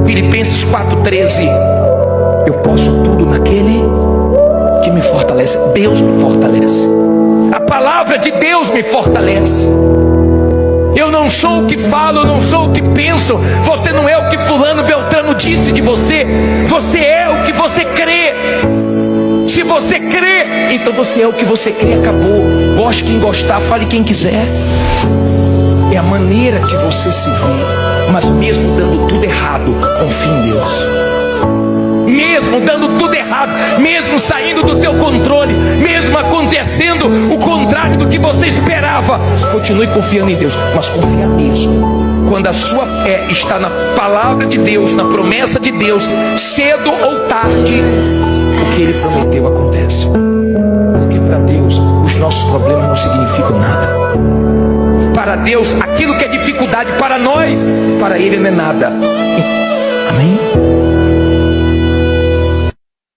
Filipenses 4,13. Eu posso tudo naquele que me fortalece. Deus me fortalece. A palavra de Deus me fortalece. Eu não sou o que falo, eu não sou o que penso. Você não é o que fulano Beltrano disse de você. Você é o que você crê. Se você crê, então você é o que você crê, acabou. Goste quem gostar, fale quem quiser. É a maneira de você se ver. Mas mesmo dando tudo errado, confie em Deus. Mesmo dando tudo errado, mesmo saindo do teu controle, mesmo acontecendo o contrário do que você esperava, continue confiando em Deus, mas confia mesmo. Quando a sua fé está na palavra de Deus, na promessa de Deus, cedo ou tarde, o que Ele prometeu acontece. Porque para Deus, os nossos problemas não significam nada. Para Deus, aquilo que é dificuldade para nós, para Ele não é nada. Amém?